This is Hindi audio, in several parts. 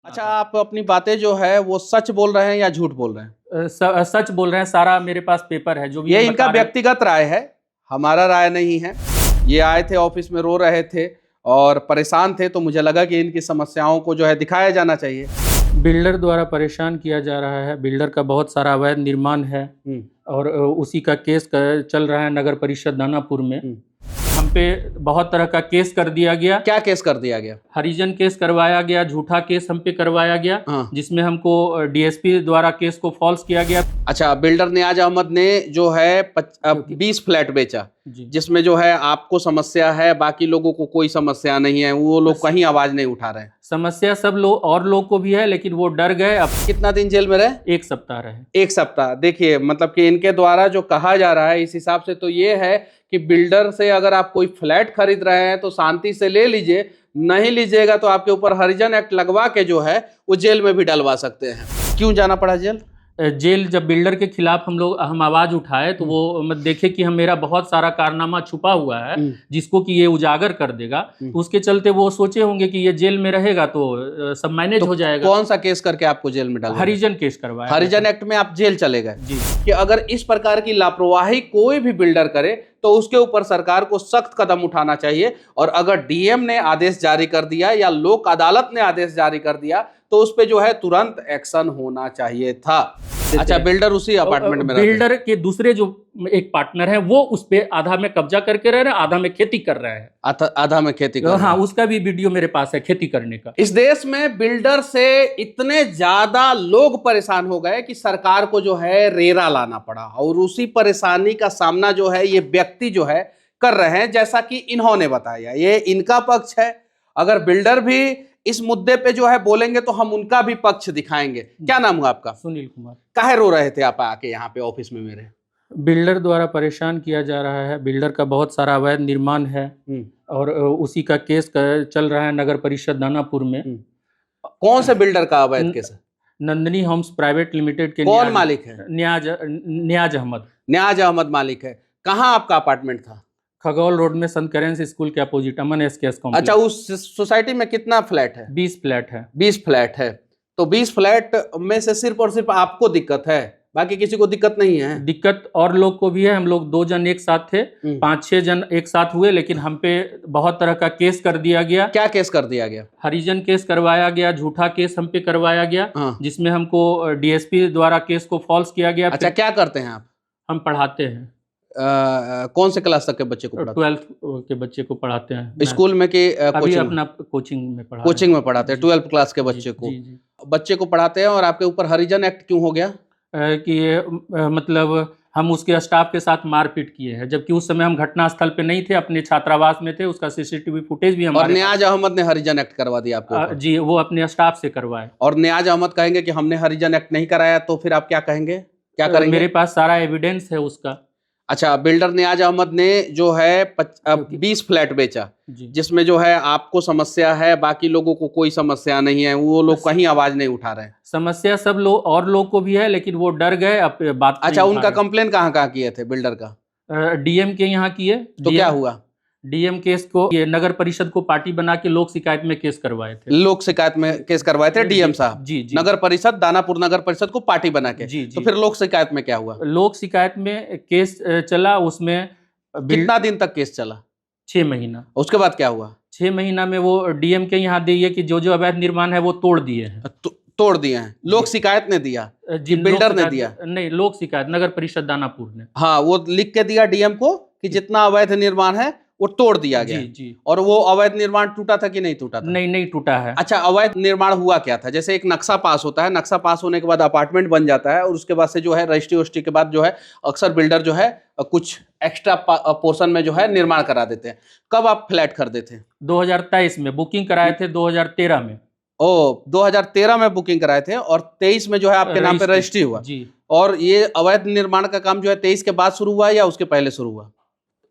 अच्छा, आप अपनी बातें जो है वो सच बोल रहे हैं या झूठ बोल रहे हैं? सच बोल रहे हैं। सारा मेरे पास पेपर है जो भी ये हम इनका बता रहे हैं। व्यक्तिगत राय है, हमारा राय नहीं है। ये आए थे, ऑफिस में रो रहे थे और परेशान थे, तो मुझे लगा कि इनकी समस्याओं को जो है दिखाया जाना चाहिए। बिल्डर द्वारा परेशान किया जा रहा है। बिल्डर का बहुत सारा अवैध निर्माण है और उसी का केस चल रहा है नगर परिषद दानापुर में। हम पे बहुत तरह का केस कर दिया गया। क्या केस कर दिया गया? हरिजन केस करवाया गया, झूठा केस हम पे करवाया गया, जिसमें हमको डीएसपी द्वारा केस को फॉल्स किया गया। अच्छा, बिल्डर नियाज अहमद ने जो है 20 फ्लैट बेचा, जिसमें जो है आपको समस्या है, बाकी लोगों को कोई समस्या नहीं है, वो लोग कहीं आवाज नहीं उठा रहे हैं। समस्या सब लोग और लोग को भी है, लेकिन वो डर गए। अब कितना दिन जेल में रहे? 1 सप्ताह रहे। 1 सप्ताह। देखिए, मतलब कि इनके द्वारा जो कहा जा रहा है इस हिसाब से तो ये है कि बिल्डर से अगर आप कोई फ्लैट खरीद रहे हैं तो शांति से ले लीजिए, नहीं लीजिएगा तो आपके ऊपर हरिजन एक्ट लगवा के जो है वो जेल में भी डलवा सकते हैं। क्यों जाना पड़ा जेल? जेल जब बिल्डर के खिलाफ हम आवाज उठाए तो वो देखे कि मेरा बहुत सारा कारनामा छुपा हुआ है जिसको कि ये उजागर कर देगा, तो उसके चलते वो सोचे होंगे कि ये जेल में रहेगा तो सब मैनेज हो जाएगा। कौन सा केस करके आपको जेल में डाला? हरिजन केस करवाया। हरिजन एक्ट में आप जेल चले गए जी। कि अगर इस प्रकार की लापरवाही कोई भी बिल्डर करे तो उसके ऊपर सरकार को सख्त कदम उठाना चाहिए। और अगर डीएम ने आदेश जारी कर दिया या लोक अदालत ने आदेश जारी कर दिया तो उस पे जो है तुरंत एक्शन होना चाहिए था। अच्छा, बिल्डर उसी अपार्टमेंट में बिल्डर के दूसरे जो एक पार्टनर है वो उस पे आधा में कब्जा करके रह रहे हैं, आधा में खेती कर रहे हैं। आधा में खेती कर रहे हैं। हाँ, उसका भी वीडियो मेरे पास है खेती करने का। इस देश में बिल्डर से इतने ज्यादा लोग परेशान हो गए कि सरकार को जो है रेरा लाना पड़ा, और उसी परेशानी का सामना जो है ये व्यक्ति जो है कर रहे हैं, जैसा कि इन्होंने बताया। ये इनका पक्ष है। अगर बिल्डर भी इस मुद्दे पे जो है बोलेंगे तो हम उनका भी पक्ष दिखाएंगे। क्या नाम हुआ आपका? सुनील कुमार। काहे रो रहे थे आप आके यहाँ पे ऑफिस में मेरे? बिल्डर द्वारा परेशान किया जा रहा है। बिल्डर का बहुत सारा अवैध निर्माण है और उसी का केस चल रहा है नगर परिषद दानापुर में। कौन से बिल्डर का अवैध केस है? नंदिनी होम्स प्राइवेट लिमिटेड के कौन मालिक है? नियाज अहमद। नियाज अहमद मालिक है। कहाँ आपका अपार्टमेंट था? खगौल रोड में संत करेंस स्कूल के अपोजिट अमन एसकेएस कॉम्प्लेक्स। अच्छा, उस सोसाइटी में कितना फ्लैट है? 20 फ्लैट है। 20 फ्लैट है। तो 20 फ्लैट में से सिर्फ और सिर्फ आपको दिक्कत है, बाकी किसी को दिक्कत नहीं है? दिक्कत और लोग को भी है। हम लोग 2 जन एक साथ थे, 5-6 जन एक साथ हुए, लेकिन हम पे बहुत तरह का केस कर दिया गया। क्या केस कर दिया गया? हरिजन केस करवाया गया, झूठा केस हम पे करवाया गया, जिसमें हमको डीएसपी द्वारा केस को फॉल्स किया गया। अच्छा, क्या करते हैं आप? हम पढ़ाते हैं। कौन से क्लास तक के बच्चे को पढ़ाते हैं? 12th के बच्चे को पढ़ाते हैं स्कूल में कि अभी अपना कोचिंग में पढ़ा कोचिंग में पढ़ाते हैं 12th क्लास के बच्चे को? बच्चे को पढ़ाते हैं। और आपके ऊपर हरिजन एक्ट क्यों हो गया? कि मतलब हम उसके स्टाफ के साथ मारपीट किए हैं, जबकि उस समय हम घटनास्थल पे नहीं थे, अपने छात्रावास में थे। उसका सीसीटीवी फुटेज भी हमारे। और नियाज अहमद ने हरिजन एक्ट करवा दिया आपको? जी, वो अपने स्टाफ से करवाए। और नियाज अहमद कहेंगे कि हमने हरिजन एक्ट नहीं कराया, तो फिर आप क्या कहेंगे, क्या करेंगे? मेरे पास सारा एविडेंस है उसका। अच्छा, बिल्डर नियाज अहमद ने जो है 20 फ्लैट बेचा, जिसमें जो है आपको समस्या है, बाकी लोगों को कोई समस्या नहीं है, वो लोग कहीं आवाज नहीं उठा रहे हैं। समस्या सब लोग और लोग को भी है, लेकिन वो डर गए अब बात। अच्छा, उनका कंप्लेन कहाँ किए थे बिल्डर का? डीएम के यहाँ किए। तो क्या हुआ? डीएम केस को ये नगर परिषद को पार्टी बना के लोक शिकायत में केस करवाए थे। लोक शिकायत में केस करवाए थे डीएम साहब? जी। नगर परिषद दानापुर नगर परिषद को पार्टी बना के। जी। तो फिर लोक शिकायत में क्या हुआ? लोक शिकायत में केस चला, उसमें कितना दिन तक केस चला? 6 महीना। उसके बाद क्या हुआ? 6 महीना में वो डीएम के यहाँ दिए कि जो अवैध निर्माण है वो तोड़ दिए हैं। तोड़ दिए हैं? लोक शिकायत ने दिया जी? बिल्डर ने दिया? नहीं, लोक शिकायत नगर परिषद दानापुर ने। हाँ, वो लिख के दिया डीएम को कि जितना अवैध निर्माण है वो तोड़ दिया गया। जी। और वो अवैध निर्माण टूटा था कि नहीं टूटा था? नहीं टूटा है। अच्छा, अवैध निर्माण हुआ क्या था? जैसे एक नक्शा पास होता है, नक्शा पास होने के बाद अपार्टमेंट बन जाता है, और उसके बाद से जो है रजिस्ट्री वस्ट्री के बाद जो है अक्सर बिल्डर जो है कुछ एक्स्ट्रा पोर्शन में जो है निर्माण करा देते हैं। कब आप फ्लैट खरीदे थे? 2023 में बुकिंग कराए थे। 2013 में। 2013 में बुकिंग कराए थे और 23 में जो है आपके नाम पे रजिस्ट्री हुआ जी। और ये अवैध निर्माण का काम जो है 23 के बाद शुरू हुआ या उसके पहले शुरू हुआ?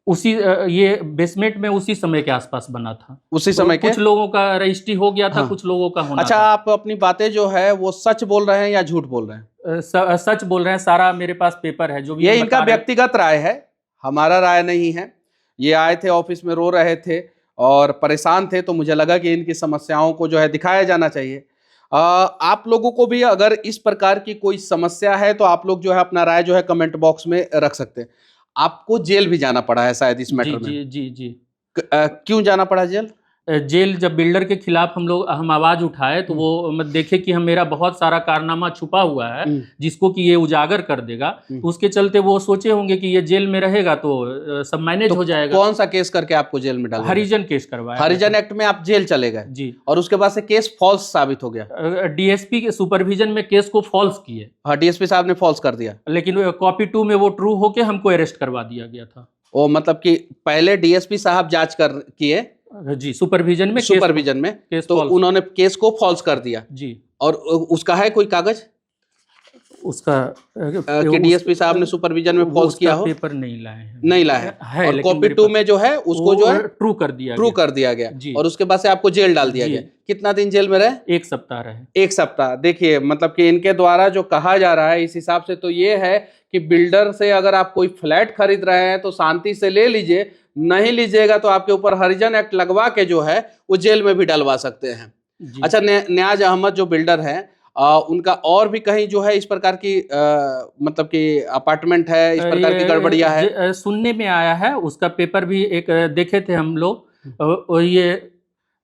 ये बेसमेंट में उसी समय के आसपास बना था। उसी समय के? कुछ लोगों का रजिस्ट्री हो गया था। कुछ लोगों का होना अच्छा, था। आप अपनी बातें जो है वो सच बोल रहे हैं या झूठ बोल रहे हैं? सच बोल रहे हैं। सारा मेरे पास पेपर है जो भी। ये इनका व्यक्तिगत राय है, हमारा राय नहीं है। ये आए थे, ऑफिस में रो रहे थे और परेशान थे, तो मुझे लगा कि इनकी समस्याओं को जो है दिखाया जाना चाहिए। आप लोगों को भी अगर इस प्रकार की कोई समस्या है तो आप लोग जो है अपना राय जो है कमेंट बॉक्स में रख सकते हैं। आपको जेल भी जाना पड़ा है शायद इस जी मैटर में। जी जी जी। क्यों जाना पड़ा जेल? जेल जब बिल्डर के खिलाफ हम आवाज उठाए तो वो देखे कि हम मेरा बहुत सारा कारनामा छुपा हुआ है जिसको कि ये उजागर कर देगा, तो उसके चलते वो सोचे होंगे कि ये जेल में रहेगा तो सब मैनेज तो हो जाएगा। कौन सा केस करके आपको जेल में डाला? हरिजन केस करवाया। हरिजन एक्ट में आप जेल चले गए जी। और उसके बाद से केस फॉल्स साबित हो गया। डीएसपी के सुपरविजन में केस को फॉल्स किए। हाँ, डीएसपी साहब ने फॉल्स कर दिया, लेकिन कॉपी 2 में वो ट्रू होके हमको अरेस्ट करवा दिया गया था। वो मतलब कि पहले डीएसपी साहब जांच कर किए जी, सुपरविजन में केस तो false। उन्होंने केस को फॉल्स कर दिया जी। और उसका है कोई कागज उसका कि डीएसपी साहब ने सुपरविजन में फॉल्स किया हो? पेपर नहीं लाए हैं। नहीं लाए है, और लेकिन कॉपी मेरे 2 पास में जो है उसको जो है ट्रू कर दिया गया जी। और उसके बाद से आपको जेल डाल दिया जी। गया। कितना दिन जेल में रहे? 1 सप्ताह रहे। 1 सप्ताह। देखिए मतलब कि इनके द्वारा जो कहा जा रहा है इस हिसाब से तो ये है कि बिल्डर से अगर आप कोई फ्लैट खरीद रहे हैं तो शांति से ले लीजिए, नहीं लीजिएगा तो आपके ऊपर हरिजन एक्ट लगवा के जो है वो जेल में भी डलवा सकते हैं। अच्छा, न्याज अहमद जो बिल्डर है उनका और भी कहीं जो है इस प्रकार की मतलब कि अपार्टमेंट है, इस प्रकार की गड़बड़ियां है? सुनने में आया है, उसका पेपर भी एक देखे थे हम लोग। ये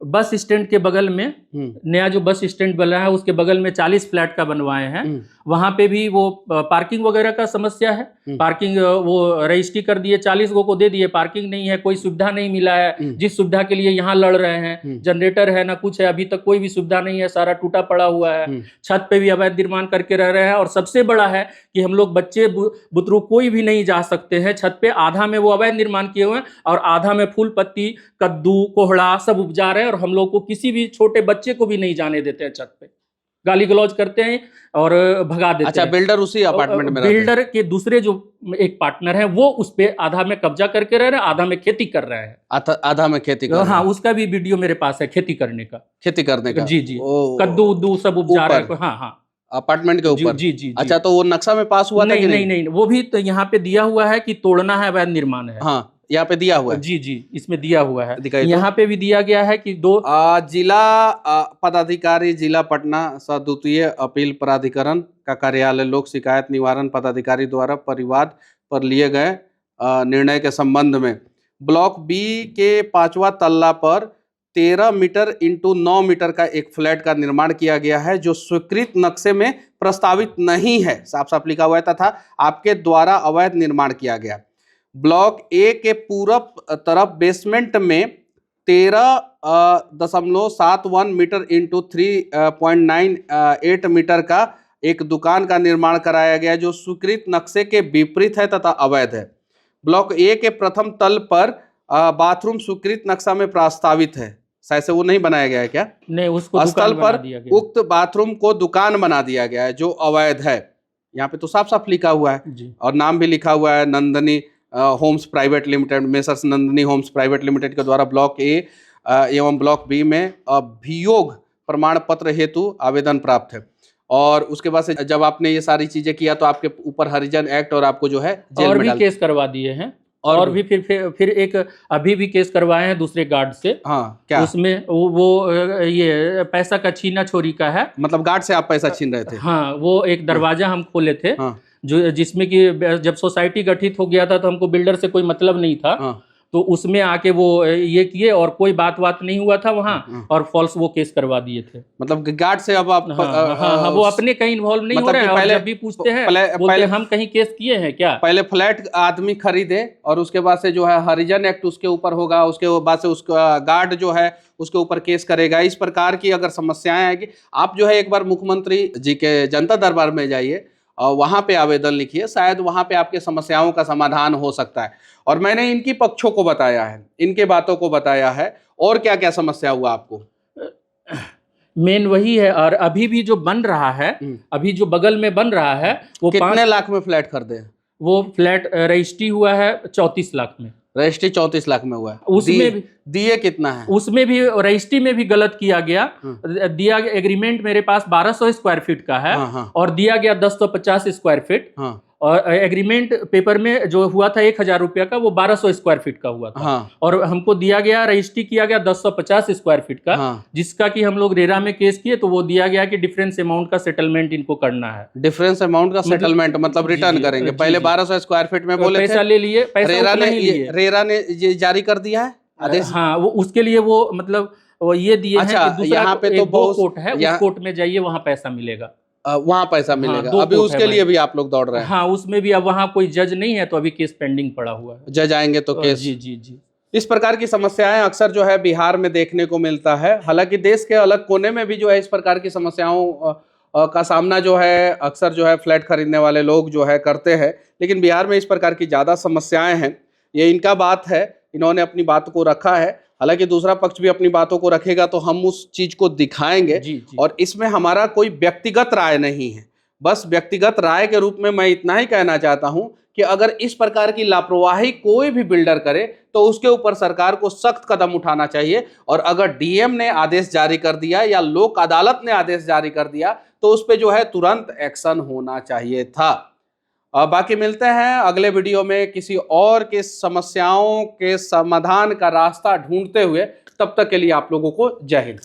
बस स्टैंड के बगल में नया जो बस स्टैंड बना है उसके बगल में 40 फ्लैट का बनवाए हैं। वहां पे भी वो पार्किंग वगैरह का समस्या है। पार्किंग वो रजिस्ट्री कर दिए, 40 गो को दे दिए, पार्किंग नहीं है, कोई सुविधा नहीं मिला है। जिस सुविधा के लिए यहाँ लड़ रहे हैं, जनरेटर है ना कुछ है, अभी तक कोई भी सुविधा नहीं है, सारा टूटा पड़ा हुआ है। छत पे भी अवैध निर्माण करके रह रहे हैं और सबसे बड़ा है कि हम लोग बच्चे बुतरू कोई भी नहीं जा सकते हैं छत पे। आधा में वो अवैध निर्माण किए हुए हैं और आधा में फूल पत्ती, कद्दू, कोहड़ा सब उपजा रहे हैं और हम लोग को किसी भी छोटे बच्चे को भी नहीं जाने देते हैं छत पे। गाली गलौज करते हैं और भगा देते हैं। अच्छा, बिल्डर उसी अपार्टमेंट में बिल्डर के दूसरे जो एक पार्टनर है वो उस पे आधा में कब्जा करके रह रहे हैं, आधा में खेती कर रहे हैं। आधा में खेती कर रहे हैं। हाँ, उसका भी वीडियो मेरे पास है, खेती करने का। जी जी। कद्दू उद्दू सब उपजा रहे हैं। हाँ, अपार्टमेंट के ऊपर। जी। अच्छा, तो वो नक्शा में पास हुआ था कि नहीं, वो भी तो यहाँ पे दिया हुआ है कि तोड़ना है, अवैध निर्माण है। हाँ, यहाँ पे दिया हुआ है। जी, इसमें दिया हुआ है। यहाँ पे भी दिया गया है कि जिला पदाधिकारी जिला पटना द्वितीय अपील प्राधिकरण का कार्यालय लोक शिकायत निवारण पदाधिकारी द्वारा परिवाद पर लिए गए निर्णय के संबंध में ब्लॉक बी के 5वां तल्ला पर 13 मीटर इंटू 9 मीटर का एक फ्लैट का निर्माण किया गया है जो स्वीकृत नक्शे में प्रस्तावित नहीं है, साफ साफ लिखा हुआ है, तथा आपके द्वारा अवैध निर्माण किया गया। ब्लॉक ए के पूरब तरफ बेसमेंट में 13.71 मीटर इंटू 3.98 मीटर का एक दुकान का निर्माण कराया गया जो स्वीकृत नक्शे के विपरीत है तथा अवैध है। ब्लॉक ए के प्रथम तल पर बाथरूम स्वीकृत नक्शा में प्रस्तावित है, शायद से वो नहीं बनाया गया है क्या? नहीं, उसको स्थल पर उक्त बाथरूम को दुकान बना दिया गया है जो अवैध है। यहाँ पे तो साफ साफ लिखा हुआ है और नाम भी लिखा हुआ है, Nandini homes private limited, messrs Nandini homes private limited के द्वारा ब्लॉक ए एवं ब्लॉक बी में अभियोग प्रमाण पत्र हेतु आवेदन प्राप्त है। और उसके बाद से जब आपने ये सारी चीजें किया तो आपके ऊपर हरिजन एक्ट और आपको जो है जेल में केस करवा दिए हैं और भी फिर एक अभी भी केस करवाए हैं दूसरे गार्ड से। हाँ, क्या उसमें वो ये पैसा का छीना छोरी का है। मतलब गार्ड से आप पैसा छीन रहे थे? हाँ, वो एक दरवाजा हम खोले थे। हाँ। जो जिसमें कि जब सोसाइटी गठित हो गया था तो हमको बिल्डर से कोई मतलब नहीं था। हाँ। तो उसमें आके वो ये किए और कोई बात नहीं हुआ था वहाँ और फॉल्स वो केस करवा दिए थे। मतलब गार्ड से अब आप हाँ, वो अपने कहीं इन्वॉल्व नहीं हो रहे हैं और जब भी पूछते हैं बोलते हम कहीं केस किए हैं क्या। पहले फ्लैट आदमी खरीदे और उसके बाद से जो है हरिजन एक्ट उसके ऊपर होगा, उसके बाद से उसका गार्ड जो है उसके ऊपर केस करेगा। इस प्रकार की अगर समस्याएं आएगी, आप जो है एक बार मुख्यमंत्री जी के जनता दरबार में जाइए और वहाँ पे आवेदन लिखिए, शायद वहाँ पे आपके समस्याओं का समाधान हो सकता है। और मैंने इनकी पक्षों को बताया है, इनके बातों को बताया है। और क्या क्या समस्या हुआ आपको? मेन वही है। और अभी भी जो बन रहा है, अभी जो बगल में बन रहा है वो कितने लाख में फ्लैट खरीदे? वो फ्लैट रजिस्ट्री हुआ है 34 लाख में। रजिस्ट्री 34 लाख में हुआ है। उसमें भी दिए कितना है? उसमें भी रजिस्ट्री में भी गलत किया गया। दिया एग्रीमेंट मेरे पास 1200 स्क्वायर फीट का है। और दिया गया 1050 स्क्वायर फीट। और एग्रीमेंट पेपर में जो हुआ था 1,000 रुपया का, वो 1200 स्क्वायर फीट का हुआ था। हाँ। और हमको दिया गया, रजिस्ट्री किया गया 1050 स्क्वायर फीट का। हाँ। जिसका कि हम लोग रेरा में केस किए तो वो दिया गया कि डिफरेंस अमाउंट का सेटलमेंट इनको करना है। डिफरेंस अमाउंट का सेटलमेंट मतलब जी, रिटर्न जी, करेंगे। जी, पहले जी। 1200 स्क्वायर फीट में बोले पैसा थे, ले लिए, पैसा रेरा उतना ने ही लिए। रेरा ने ये जारी कर दिया है आदेश। हाँ, वो उसके लिए वो मतलब वो ये दिए हैं अच्छा, कि दूसरा यहाँ पे एक तो दो बहुत कोर्ट है, उस कोर्ट में जाइए, वहाँ पैसा मिलेगा। वहां पैसा हाँ, मिलेगा। 2 अभी कोर्ट है उसके लिए भाई। भी आप लोग दौड़ रहे हैं। हाँ, उसमें भी अब वहाँ कोई जज नहीं है, तो अभी केस पेंडिंग पड़ा हुआ है। जज आएंगे तो केस। जी जी जी। इस प्रकार की समस्याएं अक्सर जो है बिहार में देखने को मिलता है। हालांकि देश के अलग कोने में भी जो है इस प्रकार की समस्याओं का सामना जो है अक्सर जो है फ्लैट खरीदने वाले लोग जो है करते हैं, लेकिन बिहार में इस प्रकार की ज़्यादा समस्याएं हैं। ये इनका बात है, इन्होंने अपनी बात को रखा है। हालांकि दूसरा पक्ष भी अपनी बातों को रखेगा तो हम उस चीज़ को दिखाएंगे। जी, जी। और इसमें हमारा कोई व्यक्तिगत राय नहीं है, बस व्यक्तिगत राय के रूप में मैं इतना ही कहना चाहता हूं कि अगर इस प्रकार की लापरवाही कोई भी बिल्डर करे तो उसके ऊपर सरकार को सख्त कदम उठाना चाहिए। और अगर डीएम ने आदेश जारी कर दिया या लोक अदालत ने आदेश जारी कर दिया तो उस पर जो है तुरंत एक्शन होना चाहिए था। बाकी मिलते हैं अगले वीडियो में किसी और के समस्याओं के समाधान का रास्ता ढूंढते हुए। तब तक के लिए आप लोगों को जय हिंद।